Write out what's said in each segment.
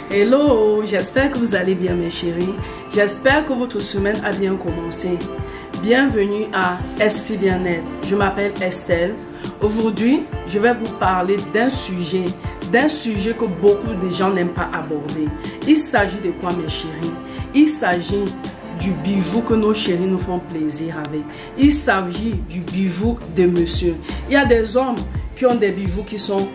Hello, j'espère que vous allez bien mes chéris. J'espère que votre semaine a bien commencé. Bienvenue à SC Bien-être. Je m'appelle Estelle. Aujourd'hui, je vais vous parler d'un sujet que beaucoup de gens n'aiment pas aborder. Il s'agit de quoi mes chéris? Il s'agit du bijou que nos chéris nous font plaisir avec. Il s'agit du bijou de monsieur. Il y a des hommes qui ont des bijoux qui sont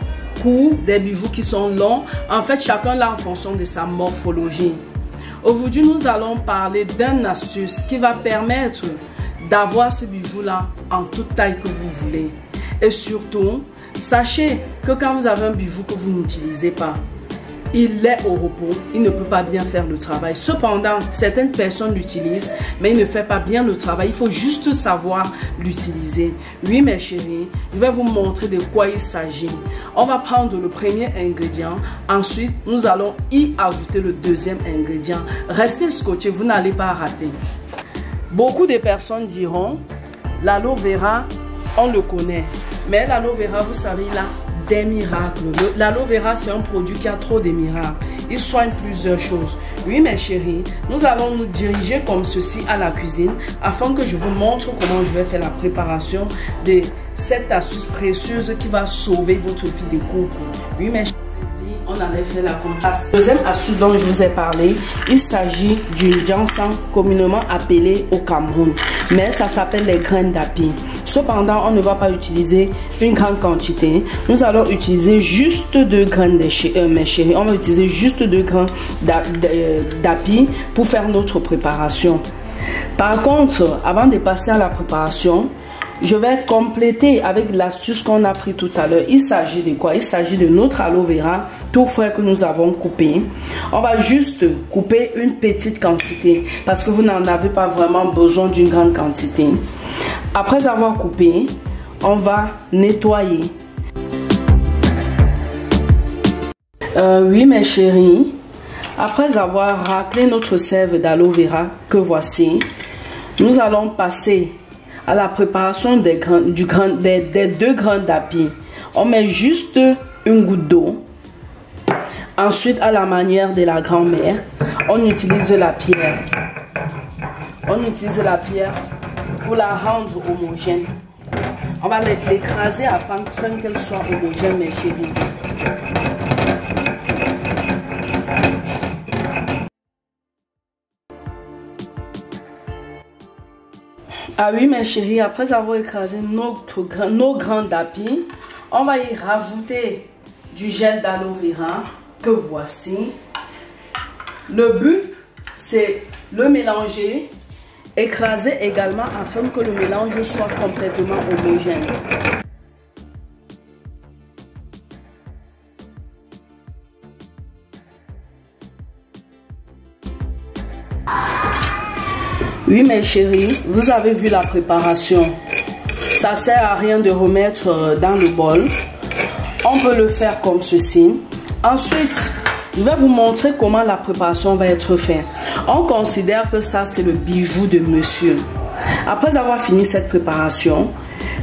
courts, des bijoux qui sont longs. En fait, chacun l'a en fonction de sa morphologie. Aujourd'hui, nous allons parler d'une astuce qui va permettre d'avoir ce bijou-là en toute taille que vous voulez. Et surtout, sachez que quand vous avez un bijou que vous n'utilisez pas, il est au repos, il ne peut pas bien faire le travail. Cependant, certaines personnes l'utilisent, mais il ne fait pas bien le travail. Il faut juste savoir l'utiliser. Oui, mes chéris, je vais vous montrer de quoi il s'agit. On va prendre le premier ingrédient. Ensuite, nous allons y ajouter le deuxième ingrédient. Restez scotchés, vous n'allez pas rater. Beaucoup de personnes diront, l'aloe vera, on le connaît. Mais l'aloe vera, vous savez, là, des miracles. L'aloe vera, c'est un produit qui a trop de miracles. Il soigne plusieurs choses. Oui, mes chéris, nous allons nous diriger comme ceci à la cuisine afin que je vous montre comment je vais faire la préparation de cette astuce précieuse qui va sauver votre vie de couple. Oui, mes chéris, on allait faire la contraste. Deuxième astuce dont je vous ai parlé, il s'agit du ginseng communément appelé au Cameroun, mais ça s'appelle les graines d'api. Cependant, on ne va pas utiliser une grande quantité. Nous allons utiliser juste 2 graines mes chéris. On va utiliser juste 2 grains d'api pour faire notre préparation. Par contre, avant de passer à la préparation, je vais compléter avec l'astuce qu'on a pris tout à l'heure. Il s'agit de quoi? Il s'agit de notre aloe vera tout frais que nous avons coupé. On va juste couper une petite quantité parce que vous n'en avez pas vraiment besoin d'une grande quantité. Après avoir coupé, on va nettoyer. Oui, mes chéris, après avoir raclé notre sève d'aloe vera que voici, nous allons passer à la préparation des 2 grains d'api. On met juste une goutte d'eau. Ensuite, à la manière de la grand-mère, on utilise la pierre. On utilise la pierre pour la rendre homogène. On va l'écraser afin qu'elle soit homogène, mes chéris. Ah oui, mes chéris, après avoir écrasé nos grains d'api, on va y rajouter du gel d'aloe vera que voici. Le but, c'est le mélanger, écraser également afin que le mélange soit complètement homogène. Oui, mes chéris, vous avez vu la préparation. Ça sert à rien de remettre dans le bol. On peut le faire comme ceci. Ensuite, je vais vous montrer comment la préparation va être faite. On considère que ça, c'est le bijou de monsieur. Après avoir fini cette préparation,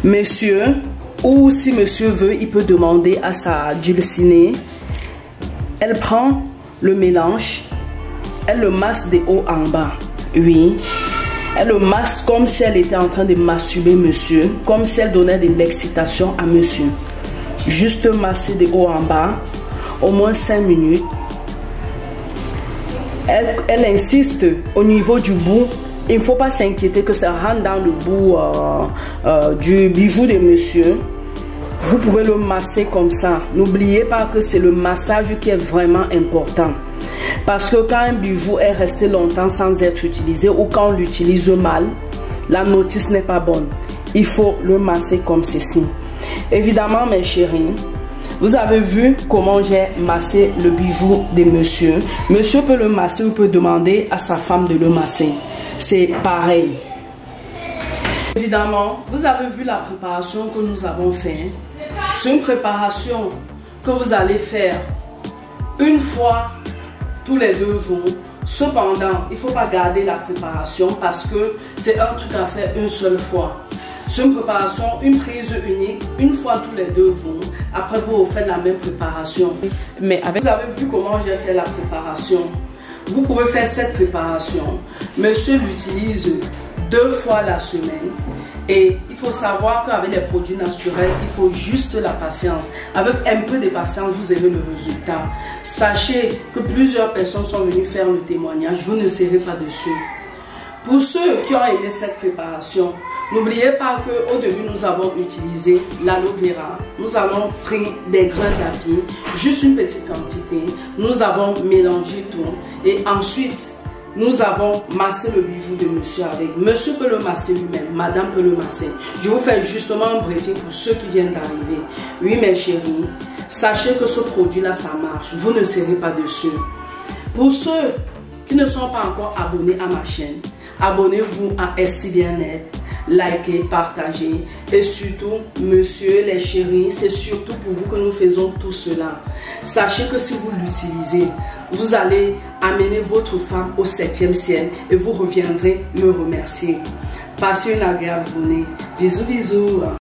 monsieur, ou si monsieur veut, il peut demander à sa dulcinée. Elle prend le mélange, elle le masse de haut en bas. Oui. Elle le masse comme si elle était en train de masturber monsieur, comme si elle donnait de l'excitation à monsieur. Juste masser de haut en bas, au moins 5 minutes. Elle insiste au niveau du bout. Il ne faut pas s'inquiéter que ça rentre dans le bout du bijou de monsieur. Vous pouvez le masser comme ça. N'oubliez pas que c'est le massage qui est vraiment important. Parce que quand un bijou est resté longtemps sans être utilisé ou quand on l'utilise mal, la notice n'est pas bonne. Il faut le masser comme ceci. Évidemment, mes chéris, vous avez vu comment j'ai massé le bijou de monsieur. Monsieur peut le masser ou peut demander à sa femme de le masser. C'est pareil. Évidemment, vous avez vu la préparation que nous avons faite. C'est une préparation que vous allez faire une fois tous les 2 jours. Cependant, il ne faut pas garder la préparation parce que c'est tout à fait une seule fois. C'est une préparation, une prise unique, une fois tous les 2 jours. Après, vous faites la même préparation. Mais vous avez vu comment j'ai fait la préparation. Vous pouvez faire cette préparation. Monsieur l'utilise 2 fois la semaine. Et il faut savoir qu'avec les produits naturels, il faut juste la patience. Avec un peu de patience, vous avez le résultat. Sachez que plusieurs personnes sont venues faire le témoignage. Vous ne serez pas dessus. Pour ceux qui ont aimé cette préparation, n'oubliez pas qu'au début, nous avons utilisé l'aloe vera. Nous avons pris des grains d'api, juste une petite quantité. Nous avons mélangé tout. Et ensuite, nous avons massé le bijou de monsieur avec. Monsieur peut le masser lui-même, madame peut le masser. Je vous fais justement un briefing pour ceux qui viennent d'arriver. Oui, mes chéris, sachez que ce produit-là, ça marche. Vous ne serez pas dessus. Pour ceux qui ne sont pas encore abonnés à ma chaîne, abonnez-vous à ST Bien-être, likez, partagez et surtout, monsieur les chéris, c'est surtout pour vous que nous faisons tout cela. Sachez que si vous l'utilisez, vous allez amener votre femme au 7e ciel et vous reviendrez me remercier. Passez une agréable journée. Bisous, bisous.